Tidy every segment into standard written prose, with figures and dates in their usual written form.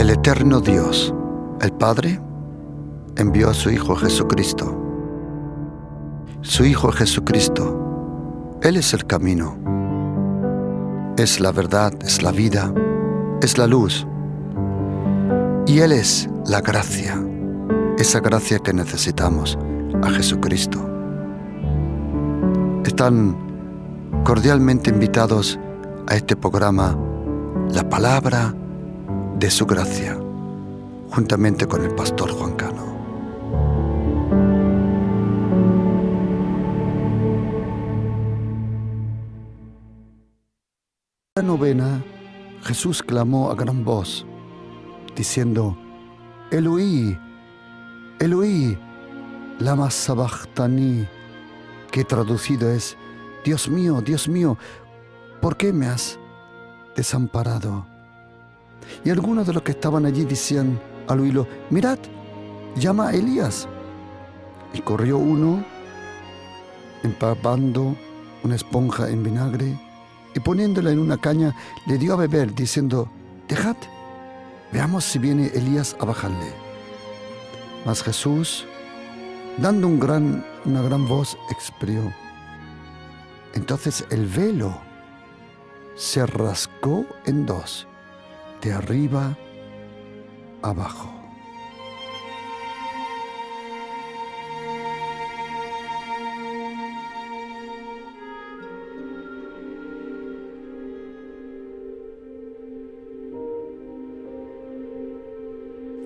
El eterno Dios, el Padre, envió a su Hijo Jesucristo. Su Hijo Jesucristo, Él es el camino, es la verdad, es la vida, es la luz. Y Él es la gracia, esa gracia que necesitamos, a Jesucristo. Están cordialmente invitados a este programa, La Palabra de su Gracia, juntamente con el pastor Juan Cano. En la novena, Jesús clamó a gran voz, diciendo: Eloí, Eloí, lama sabachthani, que traducido es: Dios mío, ¿por qué me has desamparado? Y algunos de los que estaban allí decían al oírlo: mirad, llama a Elías. Y corrió uno, empapando una esponja en vinagre y poniéndola en una caña, le dio a beber, diciendo: dejad, veamos si viene Elías a bajarle. Mas Jesús, dando una gran voz, expiró. Entonces el velo se rasgó en dos, de arriba abajo.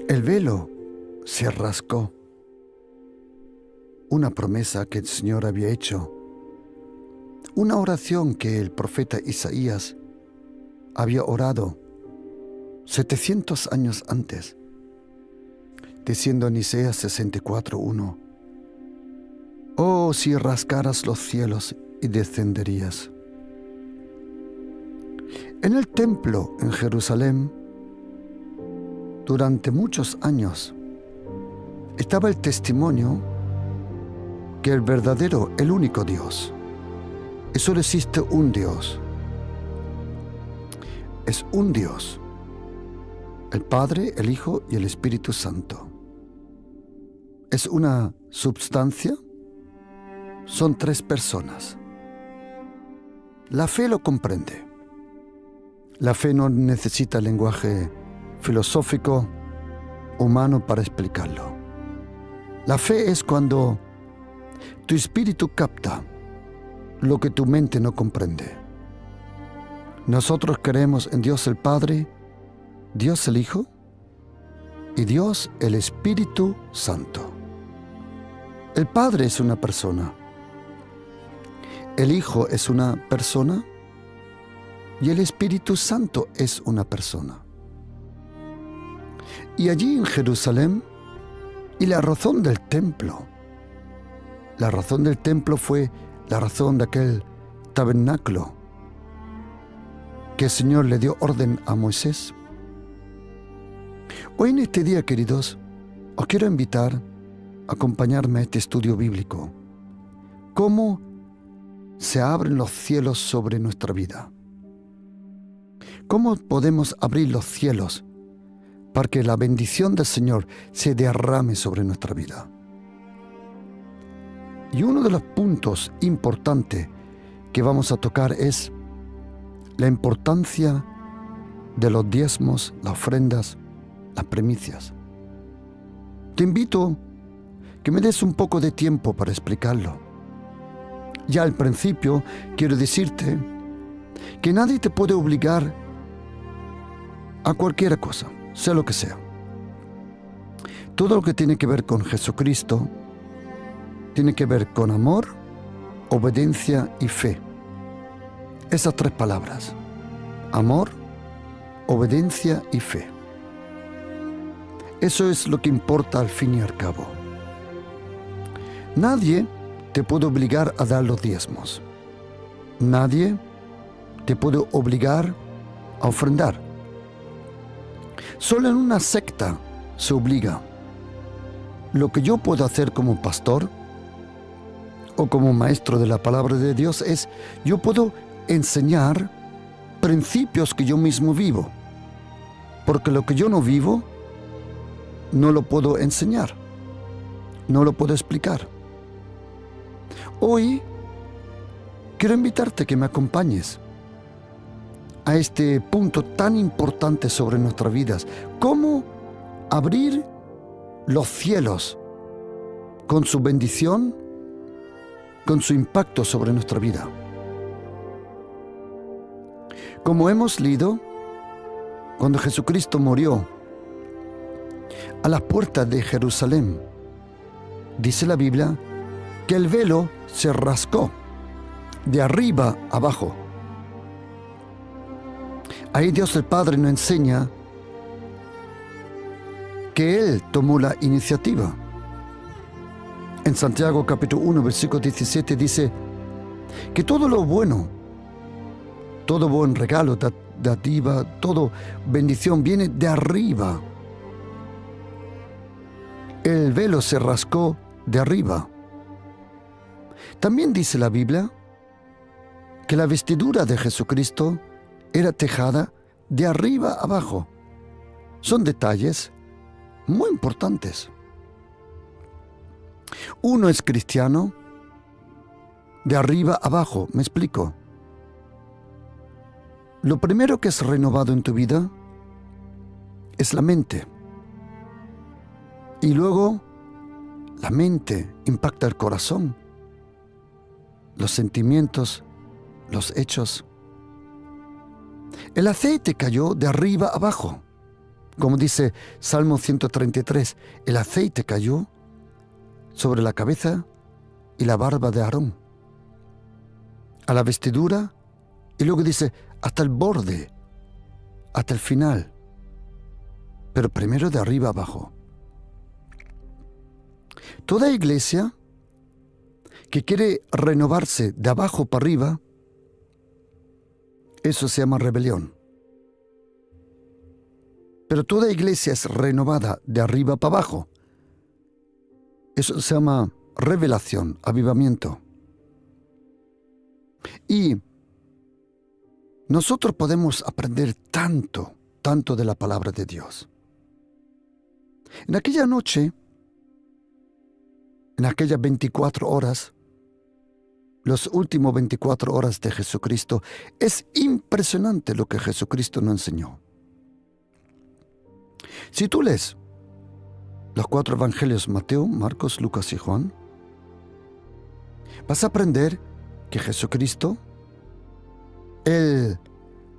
El velo se rasgó. Una promesa que el Señor había hecho. Una oración que el profeta Isaías había orado 700 años antes, diciendo en Isaías 64:1: oh, si rasgaras los cielos y descenderías. En el templo en Jerusalén, durante muchos años, estaba el testimonio que el verdadero, el único Dios, y solo existe un Dios. Es un Dios, el Padre, el Hijo y el Espíritu Santo. Es una substancia, son tres personas. La fe lo comprende. La fe no necesita lenguaje filosófico, humano para explicarlo. La fe es cuando tu espíritu capta lo que tu mente no comprende. Nosotros creemos en Dios el Padre, Dios el Hijo y Dios el Espíritu Santo. El Padre es una persona, el Hijo es una persona y el Espíritu Santo es una persona. Y allí en Jerusalén, y la razón del templo fue la razón de aquel tabernáculo que el Señor le dio orden a Moisés. Hoy en este día, queridos, os quiero invitar a acompañarme a este estudio bíblico. ¿Cómo se abren los cielos sobre nuestra vida? ¿Cómo podemos abrir los cielos para que la bendición del Señor se derrame sobre nuestra vida? Y uno de los puntos importantes que vamos a tocar es la importancia de los diezmos, las ofrendas, las primicias. Te invito que me des un poco de tiempo para explicarlo. Ya al principio quiero decirte que nadie te puede obligar a cualquier cosa, sea lo que sea. Todo lo que tiene que ver con Jesucristo tiene que ver con amor, obediencia y fe. Esas tres palabras: amor, obediencia y fe. Eso es lo que importa al fin y al cabo. Nadie te puede obligar a dar los diezmos. Nadie te puede obligar a ofrendar. Solo en una secta se obliga. Lo que yo puedo hacer como pastor o como maestro de la palabra de Dios es, yo puedo enseñar principios que yo mismo vivo. Porque lo que yo no vivo, no lo puedo enseñar, no lo puedo explicar. Hoy quiero invitarte a que me acompañes a este punto tan importante sobre nuestras vidas. ¿Cómo abrir los cielos con su bendición, con su impacto sobre nuestra vida? Como hemos leído, cuando Jesucristo murió a las puertas de Jerusalén, dice la Biblia que el velo se rascó de arriba abajo. Ahí Dios el Padre nos enseña que Él tomó la iniciativa. En Santiago capítulo 1, versículo 17 dice que todo lo bueno, todo buen regalo, dádiva, toda bendición viene de arriba. El velo se rascó de arriba. También dice la Biblia que la vestidura de Jesucristo era tejada de arriba abajo. Son detalles muy importantes. Uno es cristiano de arriba abajo. ¿Me explico? Lo primero que es renovado en tu vida es la mente. Y luego la mente impacta el corazón, los sentimientos, los hechos. El aceite cayó de arriba abajo. Como dice Salmo 133, el aceite cayó sobre la cabeza y la barba de Aarón, a la vestidura, y luego dice hasta el borde, hasta el final. Pero primero de arriba abajo. Toda iglesia que quiere renovarse de abajo para arriba, eso se llama rebelión. Pero toda iglesia es renovada de arriba para abajo. Eso se llama revelación, avivamiento. Y nosotros podemos aprender tanto de la palabra de Dios. En aquella noche, en aquellas 24 horas, los últimos 24 horas de Jesucristo, es impresionante lo que Jesucristo nos enseñó. Si tú lees los 4 evangelios, Mateo, Marcos, Lucas y Juan, vas a aprender que Jesucristo, Él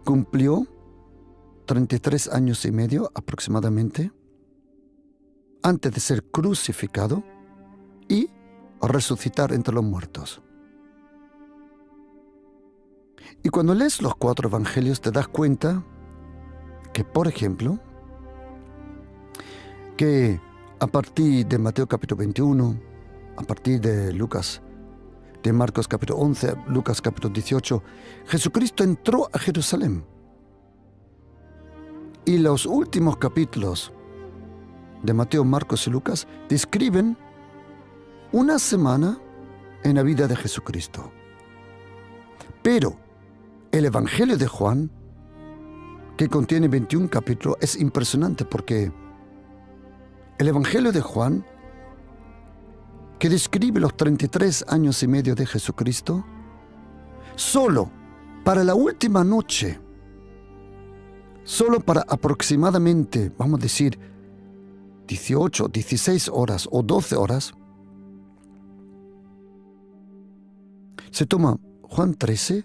cumplió 33 años y medio aproximadamente antes de ser crucificado y resucitar entre los muertos. Y cuando lees los 4 evangelios te das cuenta que, por ejemplo, que a partir de Mateo capítulo 21, a partir de Marcos capítulo 11, Lucas capítulo 18, Jesucristo entró a Jerusalén. Y los últimos capítulos de Mateo, Marcos y Lucas describen una semana en la vida de Jesucristo. Pero el Evangelio de Juan, que contiene 21 capítulos, es impresionante porque el Evangelio de Juan, que describe los 33 años y medio de Jesucristo, solo para la última noche, solo para aproximadamente, vamos a decir, 18, 16 horas o 12 horas, se toma Juan 13,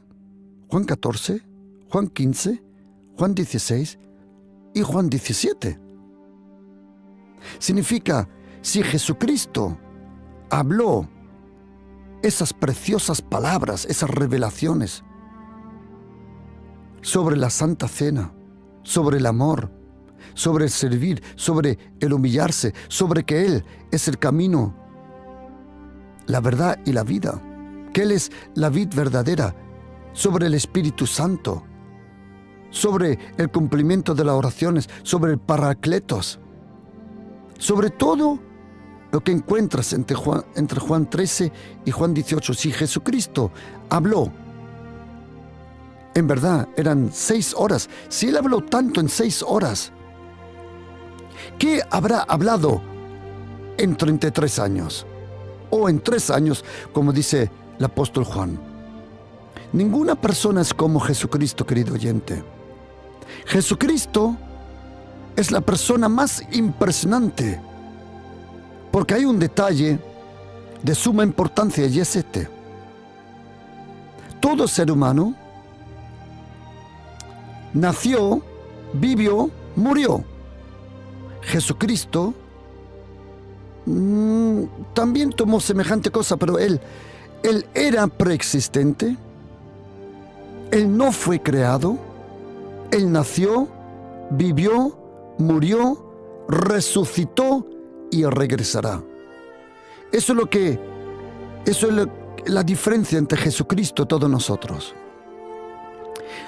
Juan 14, Juan 15, Juan 16 y Juan 17. Significa, si Jesucristo habló esas preciosas palabras, esas revelaciones sobre la Santa Cena, sobre el amor, sobre el servir, sobre el humillarse, sobre que Él es el camino, la verdad y la vida, que Él es la vid verdadera, sobre el Espíritu Santo, sobre el cumplimiento de las oraciones, sobre el Paracletos, sobre todo lo que encuentras entre Juan 13 y Juan 18. Si Jesucristo habló, en verdad eran 6 horas. Si Él habló tanto en 6 horas, ¿Qué habrá hablado en 33 años? O en 3 años, como dice el apóstol Juan. Ninguna persona es como Jesucristo, querido oyente. Jesucristo es la persona más impresionante, porque hay un detalle de suma importancia y es este. Todo ser humano nació, vivió, murió. Jesucristo también tomó semejante cosa, pero Él era preexistente. Él no fue creado. Él nació, vivió, murió, resucitó y regresará. Eso es la diferencia entre Jesucristo y todos nosotros.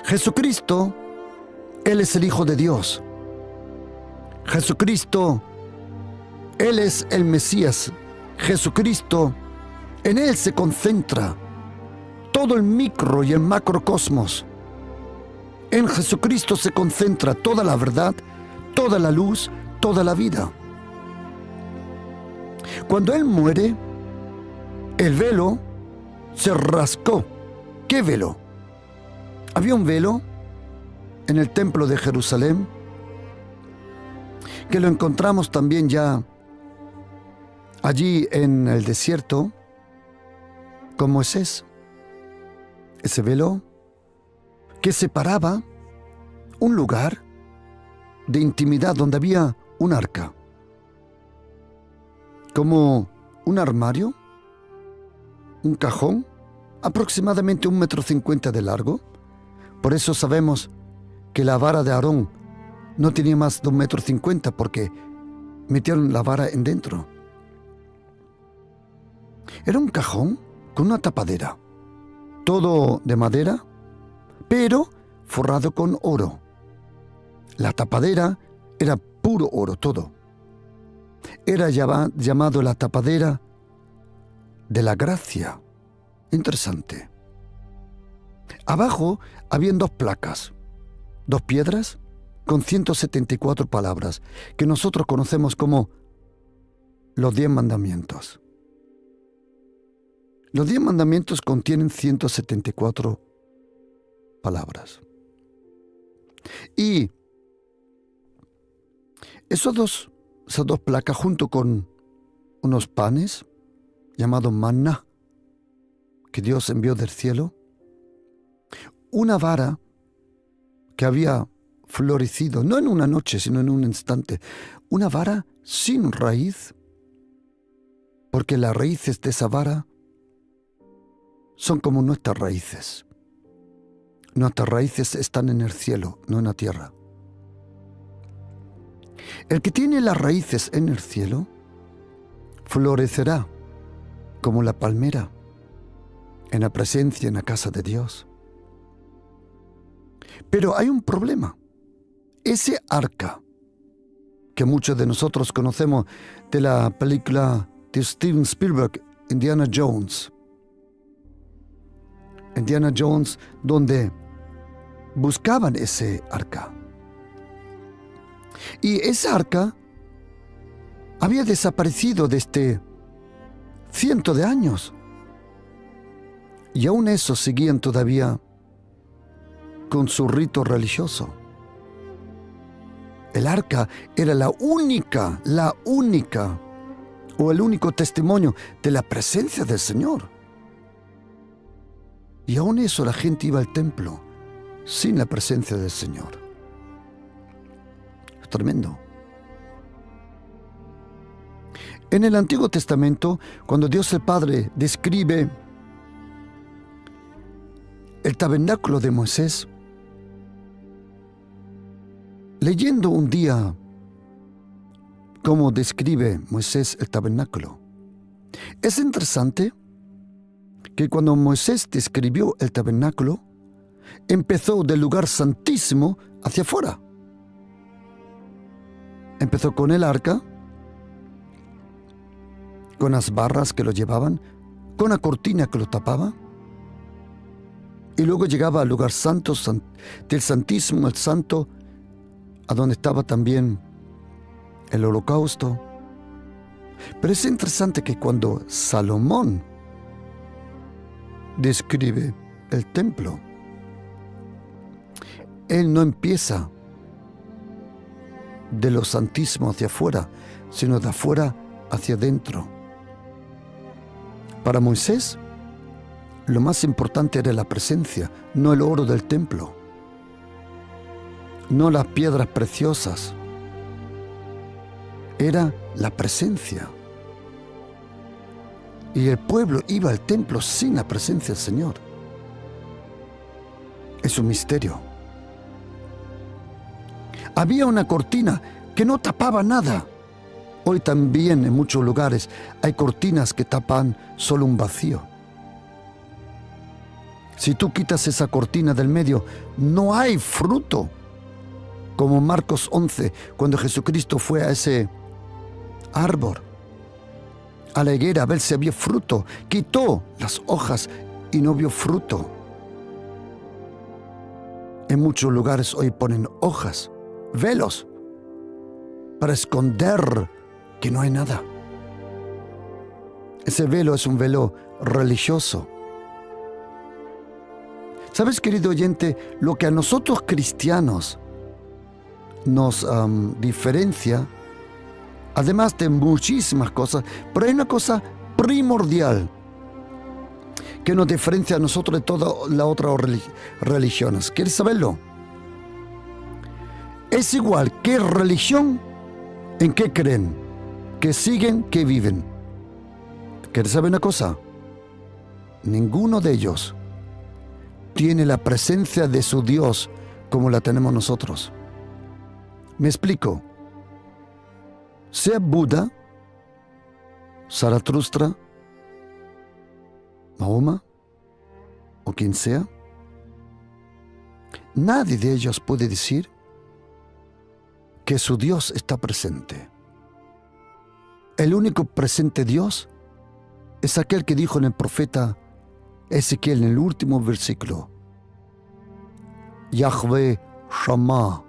Jesucristo, Él es el Hijo de Dios. Jesucristo, Él es el Mesías. Jesucristo, en Él se concentra todo el micro y el macrocosmos. En Jesucristo se concentra toda la verdad, toda la luz, toda la vida. Cuando Él muere, el velo se rascó. ¿Qué velo? Había un velo en el templo de Jerusalén que lo encontramos también ya allí en el desierto con Moisés. Ese velo que separaba un lugar de intimidad donde había un arca, como un armario, un cajón, aproximadamente 1,50 m de largo. Por eso sabemos que la vara de Aarón no tenía más de 1,50 m, porque metieron la vara en dentro. Era un cajón con una tapadera, todo de madera, pero forrado con oro. La tapadera era puro oro, todo. Era llamado la tapadera de la gracia. Interesante. Abajo habían 2 placas, 2 piedras con 174 palabras, que nosotros conocemos como los 10 mandamientos. Los 10 mandamientos contienen 174 palabras. Y esas dos placas, junto con unos panes llamados maná, que Dios envió del cielo, una vara que había florecido, no en una noche, sino en un instante, una vara sin raíz, porque las raíces de esa vara son como nuestras raíces. Nuestras raíces están en el cielo, no en la tierra. El que tiene las raíces en el cielo florecerá como la palmera en la presencia, en la casa de Dios. Pero hay un problema. Ese arca que muchos de nosotros conocemos de la película de Steven Spielberg, Indiana Jones, donde buscaban ese arca. Y esa arca había desaparecido desde cientos de años. Y aún esos seguían todavía con su rito religioso. El arca era la única, o el único testimonio de la presencia del Señor. Y aún eso la gente iba al templo sin la presencia del Señor. Es tremendo. En el Antiguo Testamento, cuando Dios el Padre describe el tabernáculo de Moisés, leyendo un día cómo describe Moisés el tabernáculo, es interesante que cuando Moisés describió el tabernáculo, empezó del lugar santísimo hacia afuera. Empezó con el arca, con las barras que lo llevaban, con la cortina que lo tapaba, y luego llegaba al lugar santo, del Santísimo, el Santo, a donde estaba también el holocausto. Pero es interesante que cuando Salomón describe el templo, él no empieza de lo santísimo hacia afuera, sino de afuera hacia adentro. Para Moisés, lo más importante era la presencia, no el oro del templo, no las piedras preciosas. Era la presencia. Y el pueblo iba al templo sin la presencia del Señor. Es un misterio. Había una cortina que no tapaba nada. Hoy también en muchos lugares hay cortinas que tapan solo un vacío. Si tú quitas esa cortina del medio, no hay fruto. Como Marcos 11, cuando Jesucristo fue a ese árbol, a la higuera, a ver si había fruto. Quitó las hojas y no vio fruto. En muchos lugares hoy ponen hojas, velos, para esconder que no hay nada. Ese velo es un velo religioso. ¿Sabes, querido oyente, lo que a nosotros cristianos nos diferencia, además de muchísimas cosas, pero hay una cosa primordial que nos diferencia a nosotros de todas las otras religiones? ¿Quieres saberlo? Es igual qué religión, en qué creen, qué siguen, qué viven. ¿Quieres saber una cosa? Ninguno de ellos tiene la presencia de su Dios como la tenemos nosotros. Me explico. Sea Buda, Zaratustra, Mahoma o quien sea, nadie de ellos puede decir que su Dios está presente. El único presente Dios es aquel que dijo en el profeta Ezequiel en el último versículo: Yahweh Shammah,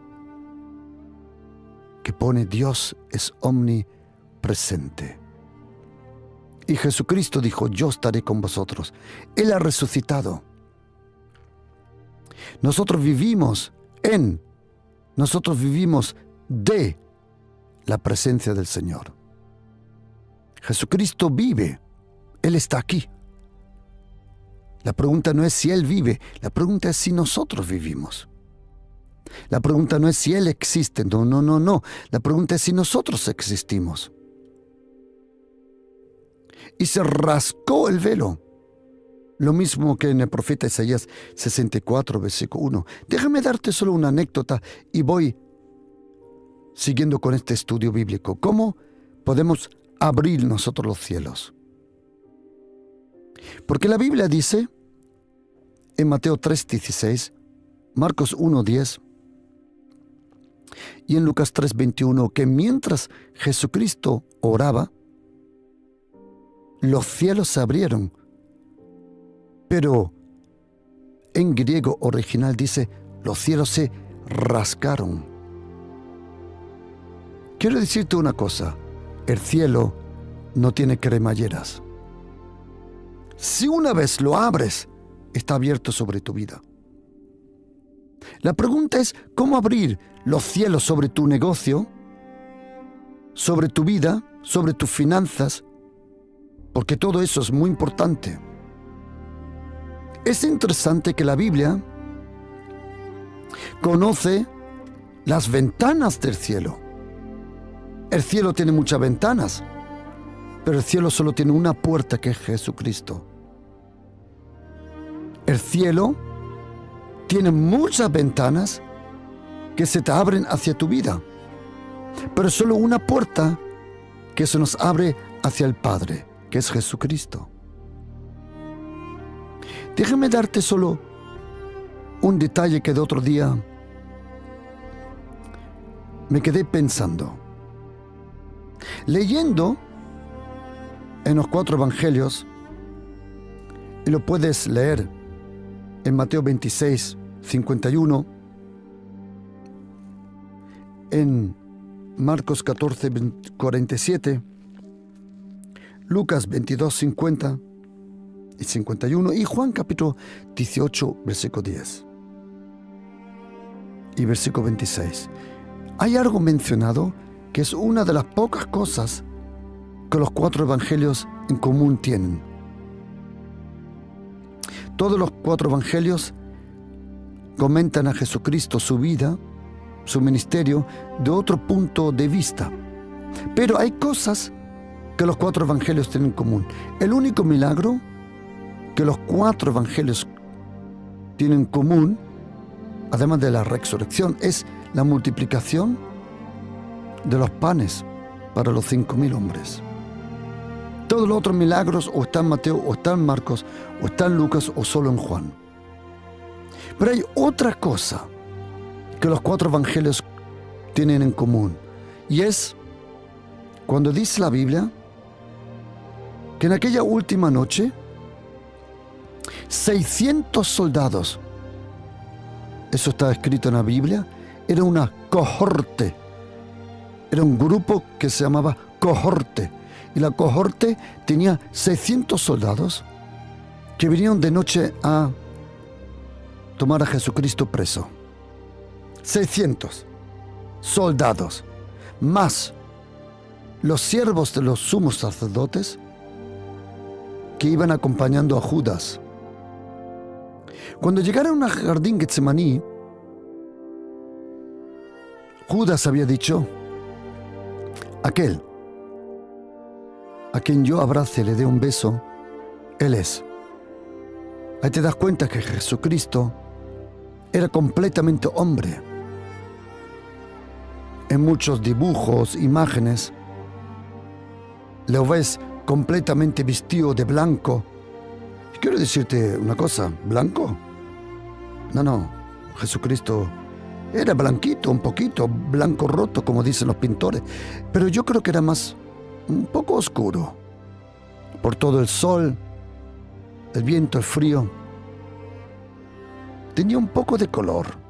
que pone Dios es omnipresente. Y Jesucristo dijo: yo estaré con vosotros. Él ha resucitado. Nosotros vivimos de la presencia del Señor. Jesucristo vive. Él está aquí. La pregunta no es si Él vive, la pregunta es si nosotros vivimos. La pregunta no es si Él existe, no. La pregunta es si nosotros existimos. Y se rascó el velo. Lo mismo que en el profeta Isaías 64, versículo 1. Déjame darte solo una anécdota y voy siguiendo con este estudio bíblico. ¿Cómo podemos abrir nosotros los cielos? Porque la Biblia dice en Mateo 3:16, Marcos 1:10 y en Lucas 3:21 que mientras Jesucristo oraba, los cielos se abrieron. Pero en griego original dice, los cielos se rascaron. Quiero decirte una cosa, el cielo no tiene cremalleras. Si una vez lo abres, está abierto sobre tu vida. La pregunta es, ¿cómo abrir los cielos sobre tu negocio, sobre tu vida, sobre tus finanzas? Porque todo eso es muy importante. Es interesante que la Biblia conoce las ventanas del cielo. El cielo tiene muchas ventanas, pero el cielo solo tiene una puerta, que es Jesucristo. El cielo tiene muchas ventanas que se te abren hacia tu vida, pero solo una puerta que se nos abre hacia el Padre, que es Jesucristo. Déjame darte solo un detalle que de otro día me quedé pensando. Leyendo en los 4 evangelios, y lo puedes leer en Mateo 26, 51, en Marcos 14, 47, Lucas 22, 50 y 51 y Juan capítulo 18, versículo 10 y versículo 26. Hay algo mencionado que es una de las pocas cosas que los 4 evangelios en común tienen. Todos los 4 evangelios comentan a Jesucristo, su vida, su ministerio, de otro punto de vista. Pero hay cosas que los 4 evangelios tienen en común. El único milagro que los 4 evangelios tienen en común, además de la resurrección, es la multiplicación de los panes para los 5.000 hombres. Todos los otros milagros o están en Mateo, o están en Marcos, o están en Lucas, o solo en Juan. Pero hay otra cosa que los 4 evangelios tienen en común, y es cuando dice la Biblia que en aquella última noche 600 soldados, eso está escrito en la Biblia, era una cohorte, era un grupo que se llamaba cohorte, y la cohorte tenía 600 soldados que vinieron de noche a tomar a Jesucristo preso. 600 soldados, más los siervos de los sumos sacerdotes que iban acompañando a Judas. Cuando llegaron al jardín Getsemaní, Judas había dicho: aquel a quien yo abrace y le dé un beso, él es. Ahí te das cuenta que Jesucristo era completamente hombre. En muchos dibujos, imágenes, lo ves completamente vestido de blanco. Y quiero decirte una cosa, ¿blanco? No, Jesucristo era blanquito, un poquito, blanco roto, como dicen los pintores. Pero yo creo que era más, un poco oscuro, por todo el sol, el viento, el frío. Tenía un poco de color.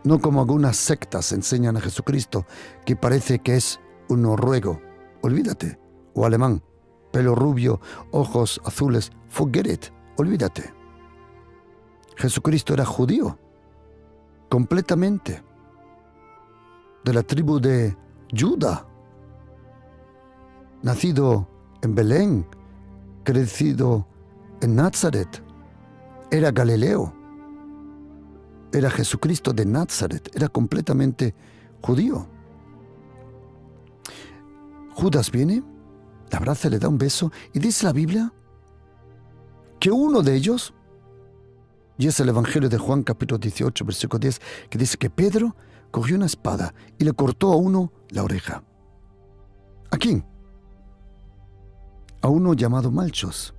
No como algunas sectas enseñan a Jesucristo, que parece que es un noruego. Olvídate. O alemán. Pelo rubio, ojos azules. Forget it. Olvídate. Jesucristo era judío. Completamente. De la tribu de Judá. Nacido en Belén. Crecido en Nazaret. Era Galileo. Era Jesucristo de Nazaret. Era completamente judío. Judas viene, le abraza, le da un beso, y dice la Biblia que uno de ellos, y es el Evangelio de Juan capítulo 18, versículo 10, que dice que Pedro cogió una espada y le cortó a uno la oreja. ¿A quién? A uno llamado Malchus.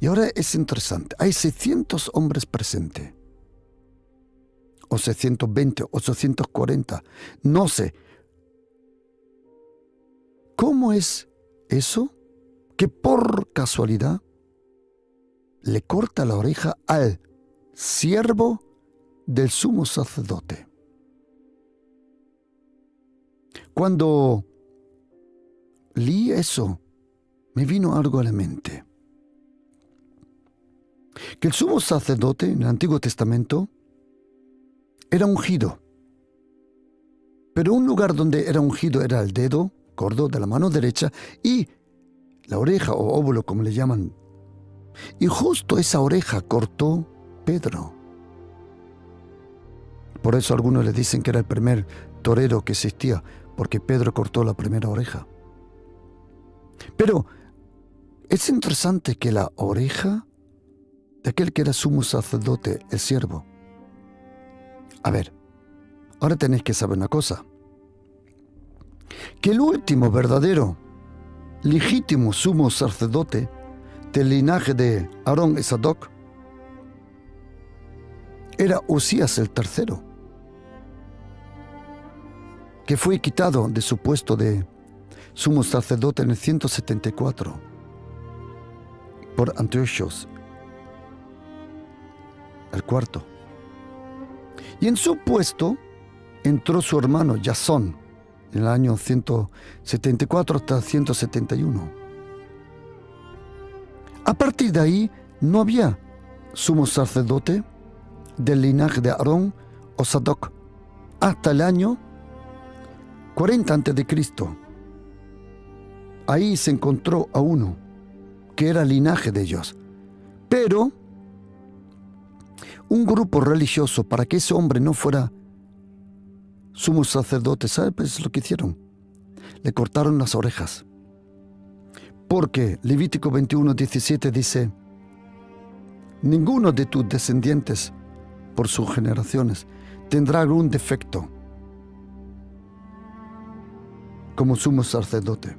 Y ahora es interesante, hay 600 hombres presentes, o 620, o 640, no sé. ¿Cómo es eso que por casualidad le corta la oreja al siervo del sumo sacerdote? Cuando leí eso, me vino algo a la mente. Que el sumo sacerdote en el Antiguo Testamento era ungido. Pero un lugar donde era ungido era el dedo gordo de la mano derecha y la oreja o óvulo, como le llaman. Y justo esa oreja cortó Pedro. Por eso algunos le dicen que era el primer torero que existía, porque Pedro cortó la primera oreja. Pero es interesante que la oreja de aquel que era sumo sacerdote, el siervo. A ver, ahora tenéis que saber una cosa. Que el último verdadero, legítimo sumo sacerdote del linaje de Aarón y Sadoc era Usías el tercero, que fue quitado de su puesto de sumo sacerdote en el 174 por Antiochos el cuarto. Y en su puesto entró su hermano Jasón en el año 174 hasta 171. A partir de ahí no había sumo sacerdote del linaje de Aarón o Sadoc hasta el año 40 a.C. Ahí se encontró a uno que era linaje de ellos. Pero un grupo religioso, para que ese hombre no fuera sumo sacerdote, ¿sabes lo que hicieron? Le cortaron las orejas. Porque Levítico 21:17 dice: ninguno de tus descendientes por sus generaciones tendrá algún defecto como sumo sacerdote.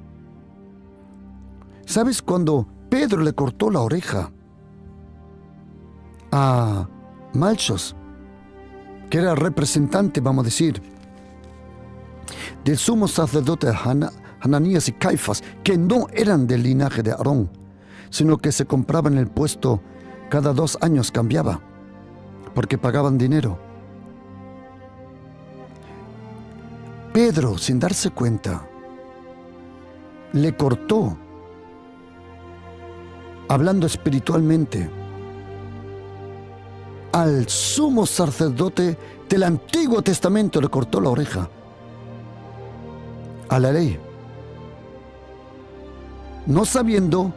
¿Sabes cuando Pedro le cortó la oreja a Malchos, que era representante, vamos a decir, del sumo sacerdote Hananías y Caifás, que no eran del linaje de Aarón, sino que se compraban el puesto cada 2 años, cambiaba, porque pagaban dinero? Pedro, sin darse cuenta, le cortó, hablando espiritualmente, al sumo sacerdote del Antiguo Testamento, le cortó la oreja a la ley, no sabiendo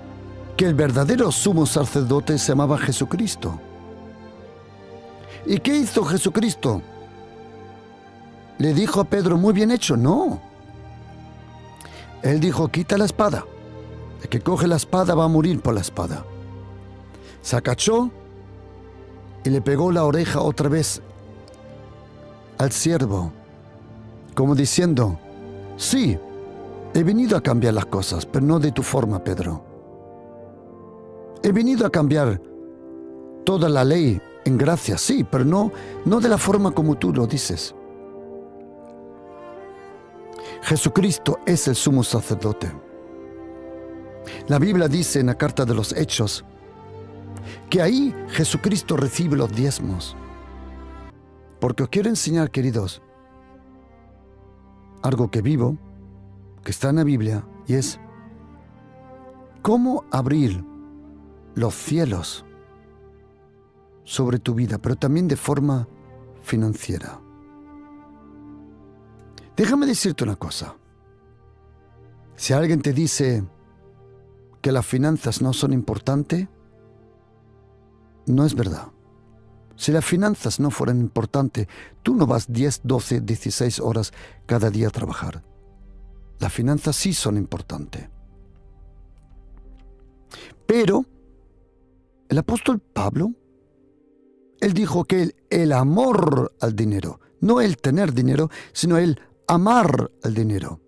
que el verdadero sumo sacerdote se llamaba Jesucristo. ¿Y qué hizo Jesucristo? ¿Le dijo a Pedro, muy bien hecho? No. Él dijo, quita la espada. El que coge la espada va a morir por la espada. Se agachó y le pegó la oreja otra vez al siervo, como diciendo, sí, he venido a cambiar las cosas, pero no de tu forma, Pedro. He venido a cambiar toda la ley en gracia, sí, pero no de la forma como tú lo dices. Jesucristo es el sumo sacerdote. La Biblia dice en la carta de los Hechos que ahí Jesucristo recibe los diezmos. Porque os quiero enseñar, queridos, algo que vivo, que está en la Biblia, y es cómo abrir los cielos sobre tu vida, pero también de forma financiera. Déjame decirte una cosa. Si alguien te dice que las finanzas no son importantes, no es verdad. Si las finanzas no fueran importantes, tú no vas 10, 12, 16 horas cada día a trabajar. Las finanzas sí son importantes. Pero el apóstol Pablo, él dijo que el amor al dinero, no el tener dinero, sino el amar al dinero,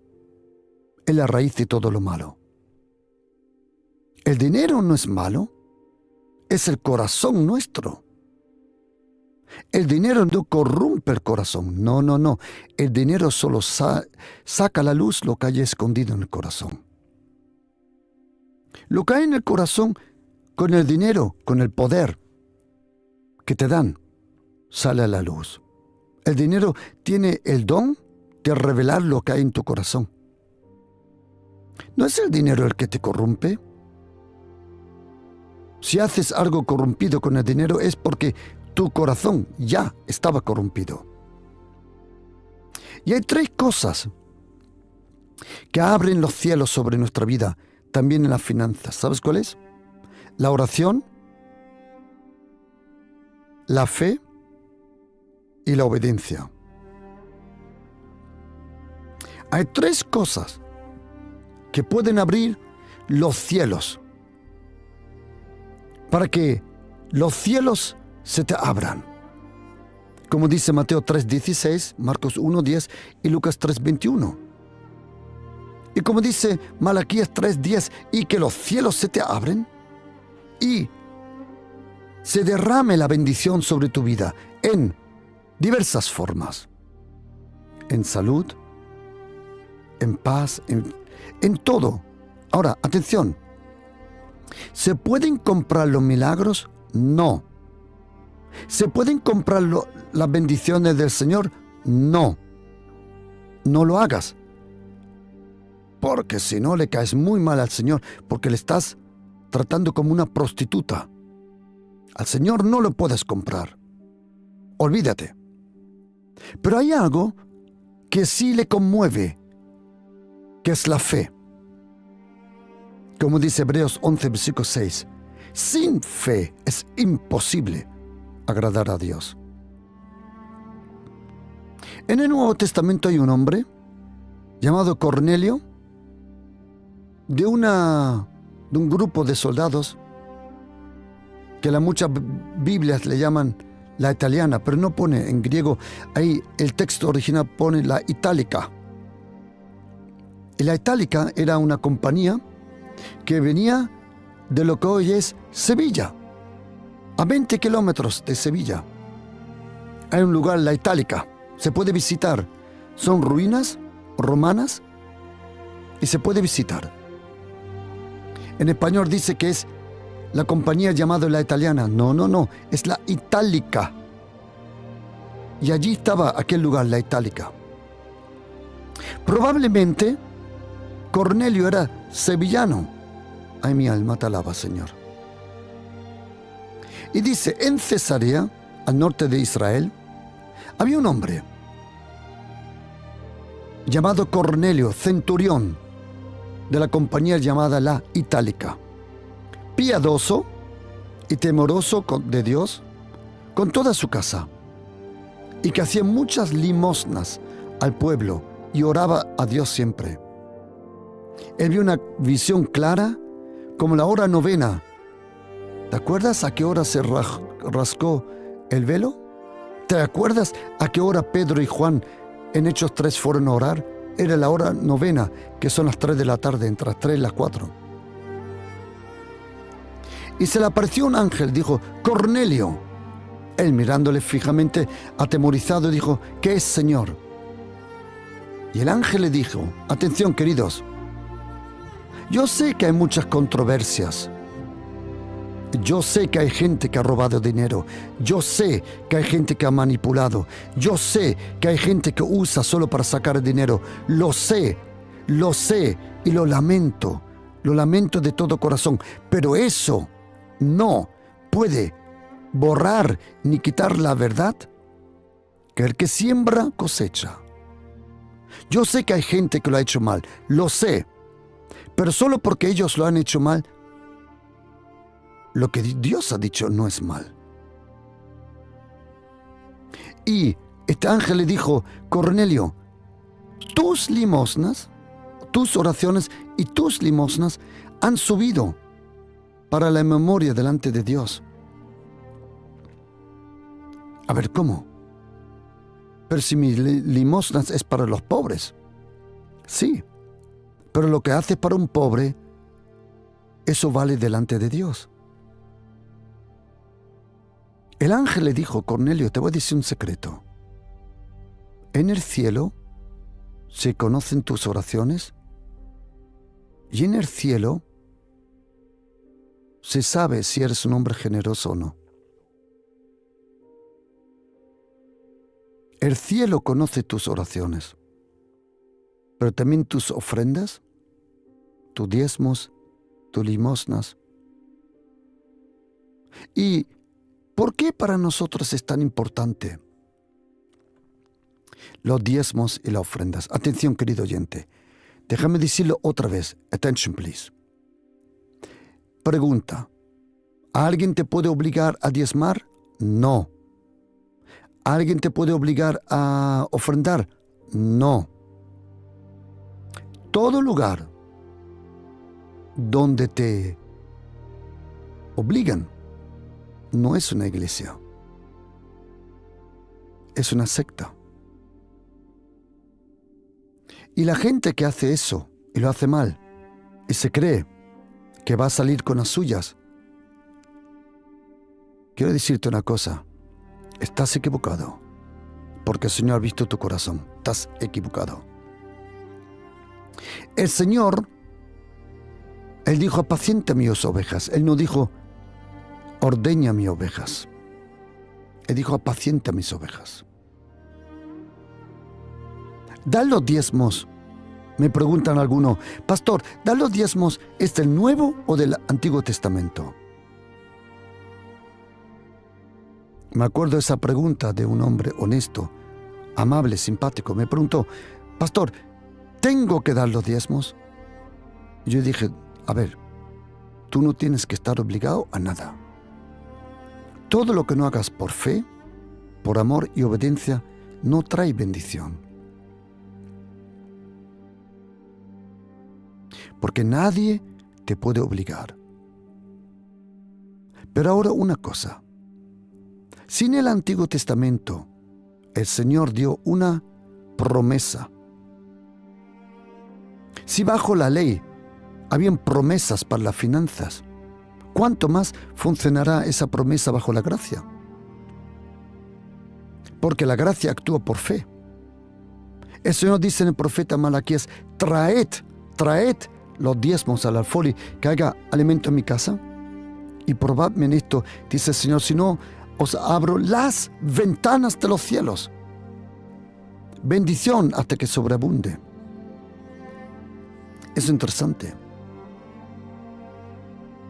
es la raíz de todo lo malo. El dinero no es malo, es el corazón nuestro. El dinero no corrompe el corazón, no. El dinero solo saca a la luz lo que hay escondido en el corazón. Lo que hay en el corazón con el dinero, con el poder que te dan, sale a la luz. El dinero tiene el don de revelar lo que hay en tu corazón. ¿No es el dinero el que te corrompe? Si haces algo corrompido con el dinero es porque tu corazón ya estaba corrompido. Y hay 3 cosas que abren los cielos sobre nuestra vida, también en las finanzas. ¿Sabes cuál es? La oración, la fe y la obediencia. Hay 3 cosas que pueden abrir los cielos para que los cielos se te abran. Como dice Mateo 3:16, Marcos 1:10 y Lucas 3:21. Y como dice Malaquías 3:10, y que los cielos se te abren y se derrame la bendición sobre tu vida en diversas formas. En salud, en paz, en todo. Ahora, atención. ¿Se pueden comprar los milagros? No. ¿Se pueden comprar las bendiciones del Señor? No. no lo hagas. Porque si no le caes muy mal al Señor, porque le estás tratando como una prostituta. Al Señor no lo puedes comprar. Olvídate. Pero hay algo que sí le conmueve, que es la fe. Como dice Hebreos 11, versículo 6, sin fe es imposible agradar a Dios. En el Nuevo Testamento hay un hombre llamado Cornelio, de un grupo de soldados que las muchas Biblias le llaman la italiana, pero no pone en griego, ahí el texto original pone la itálica. Y la itálica era una compañía que venía de lo que hoy es Sevilla, a 20 kilómetros de Sevilla. Hay un lugar, la itálica, se puede visitar. Son ruinas romanas y se puede visitar. En español dice que es la compañía llamada la italiana. No, es la itálica. Y allí estaba aquel lugar, la itálica. Probablemente Cornelio era sevillano. Ay, mi alma te alaba, Señor. Y dice, en Cesarea, al norte de Israel, había un hombre llamado Cornelio, centurión de la compañía llamada la itálica, piadoso y temoroso de Dios con toda su casa, y que hacía muchas limosnas al pueblo y oraba a Dios siempre. Él vio una visión clara como la hora novena. ¿Te acuerdas a qué hora se rascó el velo? ¿Te acuerdas a qué hora Pedro y Juan en Hechos 3 fueron a orar? Era la hora novena, que son las 3 de la tarde, entre las 3 y las 4. Y se le apareció un ángel, dijo, Cornelio. Él mirándole fijamente, atemorizado, dijo, ¿qué es, Señor? Y el ángel le dijo, atención, queridos, yo sé que hay muchas controversias. Yo sé que hay gente que ha robado dinero. Yo sé que hay gente que ha manipulado. Yo sé que hay gente que usa solo para sacar dinero. Lo sé y lo lamento de todo corazón. Pero eso no puede borrar ni quitar la verdad, que el que siembra cosecha. Yo sé que hay gente que lo ha hecho mal, lo sé, pero solo porque ellos lo han hecho mal, lo que Dios ha dicho no es mal. Y este ángel le dijo, Cornelio, tus limosnas, tus oraciones y tus limosnas han subido para la memoria delante de Dios. A ver, ¿cómo? Pero si mis limosnas es para los pobres. Sí, pero lo que haces para un pobre, eso vale delante de Dios. El ángel le dijo, Cornelio, te voy a decir un secreto. En el cielo se conocen tus oraciones y en el cielo se sabe si eres un hombre generoso o no. El cielo conoce tus oraciones, pero también tus ofrendas, tus diezmos, tus limosnas. ¿Y por qué para nosotros es tan importante los diezmos y las ofrendas? Atención, querido oyente. Déjame decirlo otra vez. Attention, please. Pregunta. ¿Alguien te puede obligar a diezmar? No. ¿Alguien te puede obligar a ofrendar? No. Todo lugar donde te obligan no es una iglesia. Es una secta. Y la gente que hace eso y lo hace mal y se cree que va a salir con las suyas, quiero decirte una cosa. Estás equivocado, porque el Señor ha visto tu corazón. Estás equivocado. El Señor, Él dijo, apacienta mis ovejas. Él no dijo, ordeña mis ovejas. Él dijo, apacienta mis ovejas. ¿dar los diezmos? Me preguntan algunos, pastor, ¿dar los diezmos es del Nuevo o del Antiguo Testamento? Me acuerdo esa pregunta de un hombre honesto, amable, simpático. Me preguntó, pastor, ¿tengo que dar los diezmos? Y yo dije, a ver, tú no tienes que estar obligado a nada. Todo lo que no hagas por fe, por amor y obediencia, no trae bendición. Porque nadie te puede obligar. Pero ahora una cosa. Si en el Antiguo Testamento el Señor dio una promesa, si bajo la ley habían promesas para las finanzas, ¿cuánto más funcionará esa promesa bajo la gracia? Porque la gracia actúa por fe. El Señor dice en el profeta Malaquías, traed los diezmos al alfolí, que haya alimento en mi casa. Y probadme en esto, dice el Señor, si no, os abro las ventanas de los cielos. Bendición hasta que sobreabunde. Es interesante.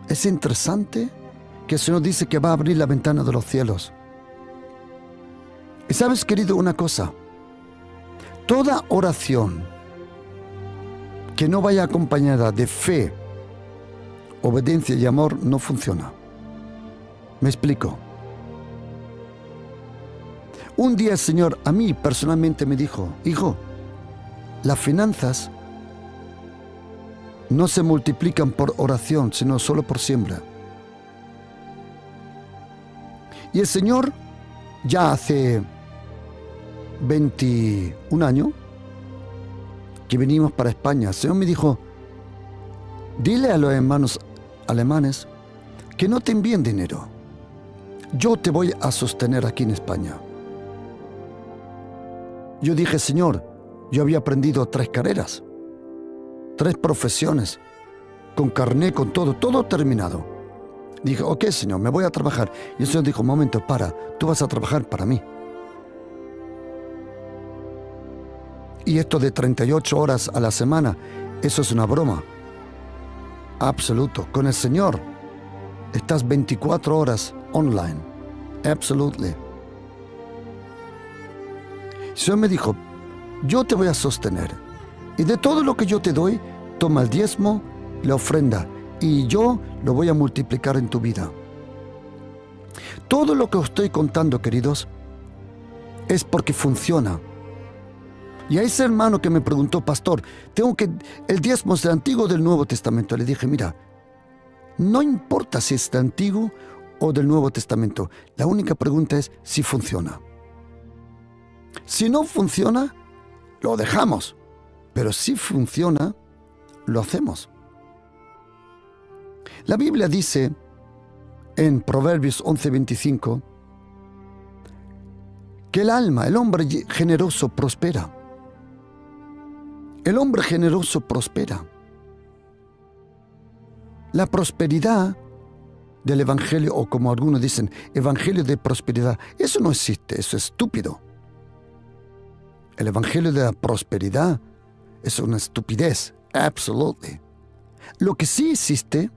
Es interesante que el Señor dice que va a abrir la ventana de los cielos. Y sabes, querido, una cosa. Toda oración que no vaya acompañada de fe, obediencia y amor no funciona. Me explico. Un día el Señor a mí personalmente me dijo, hijo, las finanzas no se multiplican por oración, sino solo por siembra. Y el Señor, ya hace 21 años que venimos para España, el Señor me dijo, dile a los hermanos alemanes que no te envíen dinero. Yo te voy a sostener aquí en España. Yo dije, Señor, yo había aprendido 3 carreras, 3 profesiones, con carné, con todo terminado. Dije, ok, Señor, me voy a trabajar. Y el Señor dijo, un momento, tú vas a trabajar para mí. Y esto de 38 horas a la semana, eso es una broma. Absoluto. Con el Señor estás 24 horas online. Absolutely. El Señor me dijo, yo te voy a sostener. Y de todo lo que yo te doy, toma el diezmo, la ofrenda, y yo lo voy a multiplicar en tu vida. Todo lo que os estoy contando, queridos, es porque funciona. Y a ese hermano que me preguntó, pastor, el diezmo es del Antiguo o del Nuevo Testamento. Le dije, mira, no importa si es del Antiguo o del Nuevo Testamento. La única pregunta es si funciona. Si no funciona, lo dejamos. Pero si funciona, lo hacemos. La Biblia dice en Proverbios 11:25 que el hombre generoso prospera. El hombre generoso prospera. La prosperidad del Evangelio, o como algunos dicen, Evangelio de prosperidad, eso no existe, eso es estúpido. El Evangelio de la prosperidad es una estupidez, absolutely. Lo que sí existe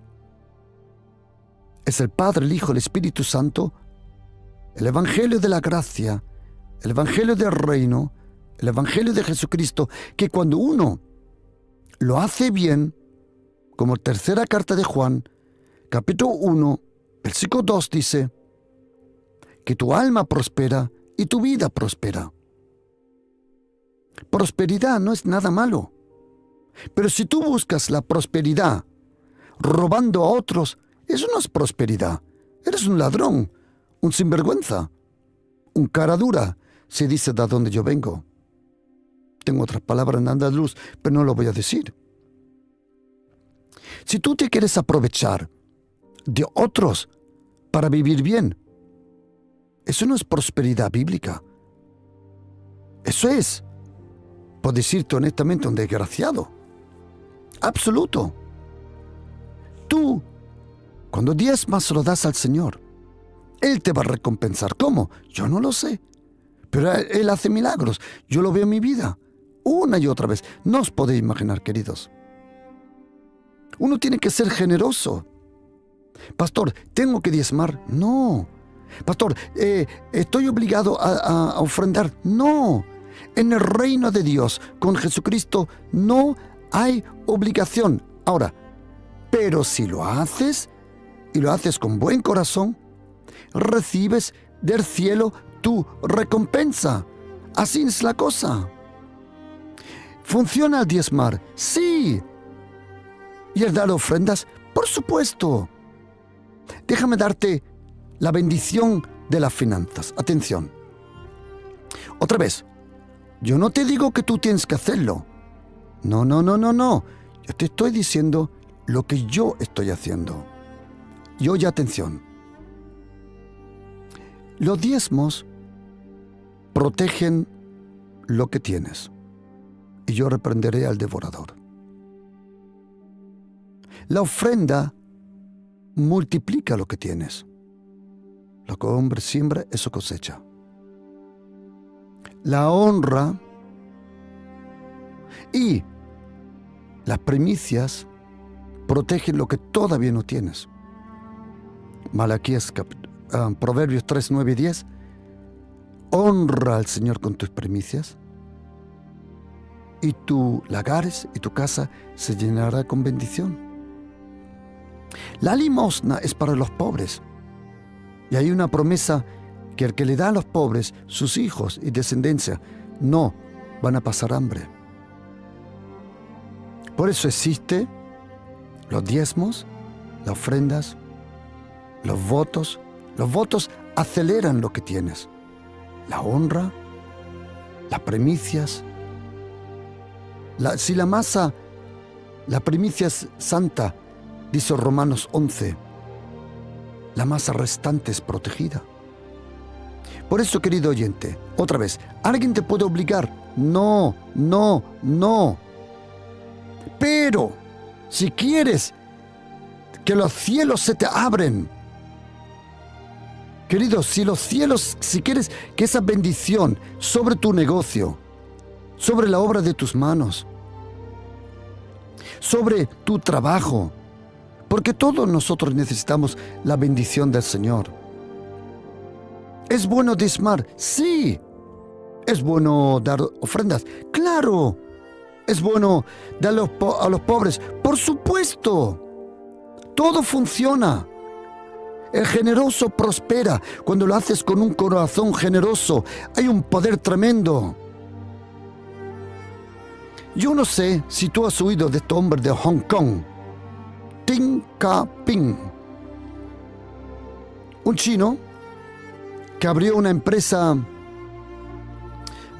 es el Padre, el Hijo, el Espíritu Santo, el Evangelio de la gracia, el Evangelio del reino, el Evangelio de Jesucristo, que cuando uno lo hace bien, como tercera carta de Juan, capítulo 1, versículo 2 dice, que tu alma prospera y tu vida prospera. Prosperidad no es nada malo. Pero si tú buscas la prosperidad robando a otros, eso no es prosperidad. Eres un ladrón, un sinvergüenza, un cara dura, se dice de donde yo vengo. Tengo otras palabras en andaluz, pero no lo voy a decir. Si tú te quieres aprovechar de otros para vivir bien, eso no es prosperidad bíblica. Eso es, por decirte honestamente, un desgraciado. Absoluto. Tú, cuando diezmas lo das al Señor, Él te va a recompensar. ¿Cómo? Yo no lo sé. Pero Él hace milagros. Yo lo veo en mi vida. una y otra vez. No os podéis imaginar, queridos. Uno tiene que ser generoso. Pastor, ¿tengo que diezmar? No. Pastor, ¿estoy obligado a ofrendar? No. En el reino de Dios, con Jesucristo, no hay obligación. Ahora, pero si lo haces, y lo haces con buen corazón, recibes del cielo tu recompensa. Así es la cosa. ¿Funciona el diezmar? Sí. ¿Y el dar ofrendas? Por supuesto. Déjame darte la bendición de las finanzas. Atención. Otra vez, yo no te digo que tú tienes que hacerlo. No. Yo te estoy diciendo lo que yo estoy haciendo. Y oye, atención. Los diezmos protegen lo que tienes. Y yo reprenderé al devorador. La ofrenda multiplica lo que tienes. Lo que el hombre siembra, eso cosecha. La honra y las primicias protegen lo que todavía no tienes. Malaquías, Proverbios 3, 9 y 10. Honra al Señor con tus primicias, y tu lagares y tu casa se llenará con bendición. La limosna es para los pobres. Y hay una promesa que el que le da a los pobres, sus hijos y descendencia, no van a pasar hambre. Por eso existe los diezmos, las ofrendas, los votos. Los votos aceleran lo que tienes. La honra, las primicias. Si la masa, la primicia es santa, dice Romanos 11, la masa restante es protegida. Por eso, querido oyente, otra vez, ¿alguien te puede obligar? No. Pero, si quieres que los cielos se te abren, queridos, si quieres que esa bendición sobre tu negocio, sobre la obra de tus manos, sobre tu trabajo, porque todos nosotros necesitamos la bendición del Señor. ¿Es bueno diezmar? Sí. ¿Es bueno dar ofrendas? ¡Claro! ¿Es bueno darle a los pobres? ¡Por supuesto! Todo funciona. El generoso prospera. Cuando lo haces con un corazón generoso, hay un poder tremendo. Yo no sé si tú has oído de este hombre de Hong Kong, Deng Xiaoping, un chino que abrió una empresa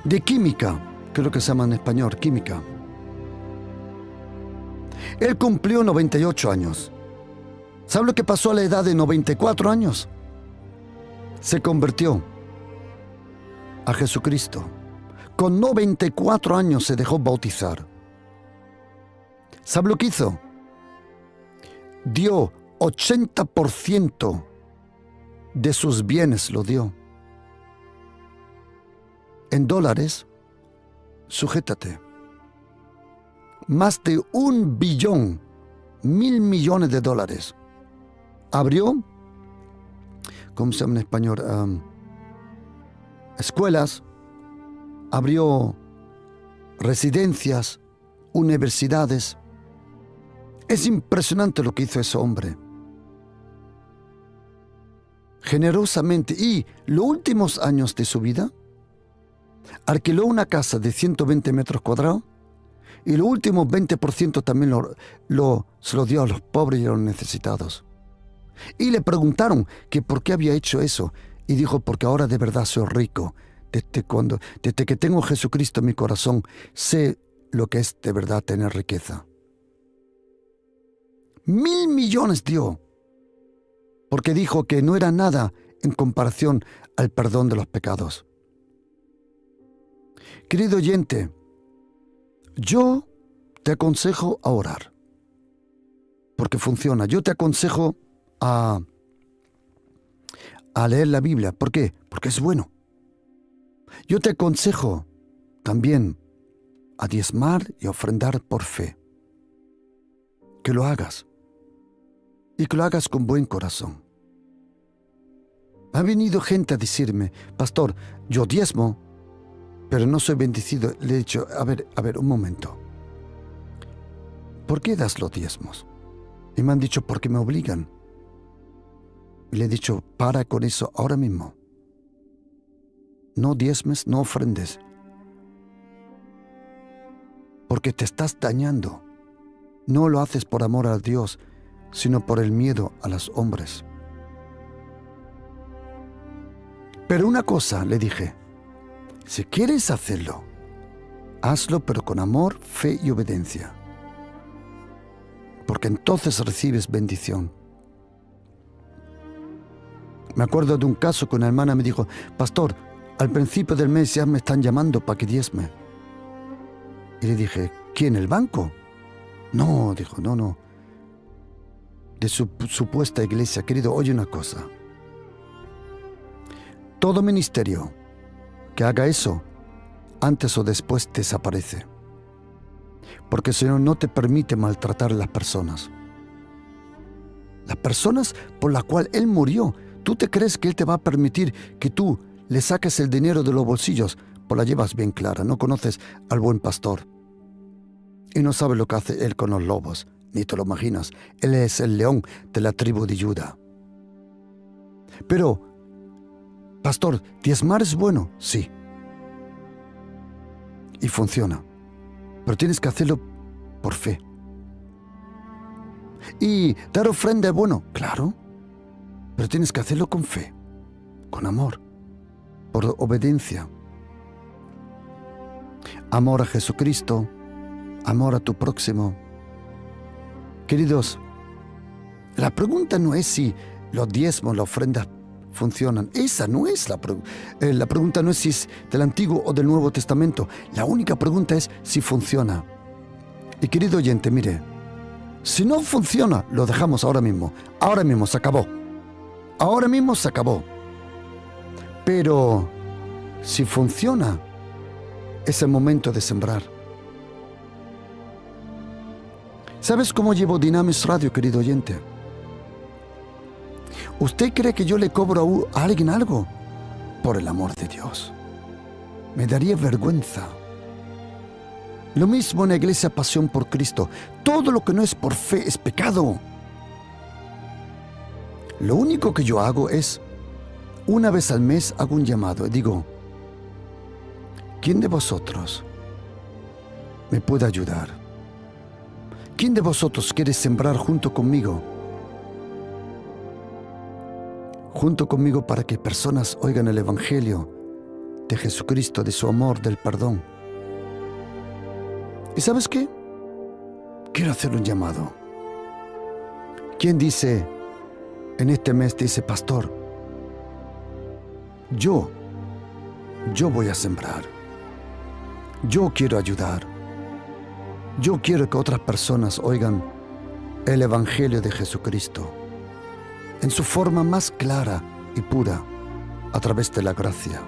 de química, creo que se llama en español, química. Él cumplió 98 años. ¿Sabe lo que pasó a la edad de 94 años? Se convirtió a Jesucristo. Con 94 años se dejó bautizar. ¿Sabe lo que hizo? Dio 80% de sus bienes, lo dio. En dólares, sujétate. Más de 1 billón, 1.000 millones de dólares. Abrió, ¿cómo se llama en español? Escuelas, abrió residencias, universidades. Es impresionante lo que hizo ese hombre. Generosamente, y los últimos años de su vida, alquiló una casa de 120 metros cuadrados y los últimos 20% también se lo dio a los pobres y a los necesitados. Y le preguntaron que por qué había hecho eso. Y dijo, porque ahora de verdad soy rico. Desde que tengo a Jesucristo en mi corazón, sé lo que es de verdad tener riqueza. 1.000 millones dio, porque dijo que no era nada en comparación al perdón de los pecados. Querido oyente, yo te aconsejo a orar, porque funciona. Yo te aconsejo a leer la Biblia. ¿Por qué? Porque es bueno. Yo te aconsejo también a diezmar y a ofrendar por fe. Que lo hagas. Y que lo hagas con buen corazón. Ha venido gente a decirme, pastor, yo diezmo, pero no soy bendecido. Le he dicho, a ver, un momento. ¿Por qué das los diezmos? Y me han dicho, porque me obligan. Y le he dicho, para con eso ahora mismo. No diezmes, no ofrendes. Porque te estás dañando. No lo haces por amor a Dios, sino por el miedo a los hombres. Pero una cosa, le dije, si quieres hacerlo, hazlo pero con amor, fe y obediencia. Porque entonces recibes bendición. Me acuerdo de un caso que una hermana me dijo, pastor, al principio del mes ya me están llamando para que diezme. Y le dije, ¿quién? ¿El banco? No, dijo, no. De su supuesta iglesia. Querido, oye una cosa. Todo ministerio que haga eso, antes o después desaparece. Porque si no te permite maltratar a las personas. Las personas por las cuales Él murió. ¿Tú te crees que Él te va a permitir que tú le saques el dinero de los bolsillos? Pues la llevas bien clara. No conoces al buen pastor. Y no sabes lo que hace Él con los lobos. Ni te lo imaginas. Él es el león de la tribu de Judá. Pero, pastor, ¿diezmar es bueno? Sí. Y funciona. Pero tienes que hacerlo por fe. ¿Y dar ofrenda es bueno? Claro. Pero tienes que hacerlo con fe, con amor, por obediencia. Amor a Jesucristo, amor a tu próximo. Queridos, la pregunta no es si los diezmos, las ofrendas funcionan. Esa no es la pregunta. La pregunta no es si es del Antiguo o del Nuevo Testamento. La única pregunta es si funciona. Y querido oyente, mire, si no funciona, lo dejamos ahora mismo. Ahora mismo se acabó. Ahora mismo se acabó. Pero si funciona, es el momento de sembrar. ¿Sabes cómo llevo Dynamis Radio, querido oyente? ¿Usted cree que yo le cobro a alguien algo? Por el amor de Dios. Me daría vergüenza. Lo mismo en la iglesia Pasión por Cristo. Todo lo que no es por fe es pecado. Lo único que yo hago es, una vez al mes hago un llamado y digo, ¿quién de vosotros me puede ayudar? ¿Quién de vosotros quiere sembrar junto conmigo? Junto conmigo para que personas oigan el Evangelio de Jesucristo, de su amor, del perdón. ¿Y sabes qué? Quiero hacer un llamado. ¿Quién dice, en este mes dice, pastor, yo voy a sembrar. Yo quiero ayudar. Yo quiero que otras personas oigan el Evangelio de Jesucristo en su forma más clara y pura, a través de la gracia.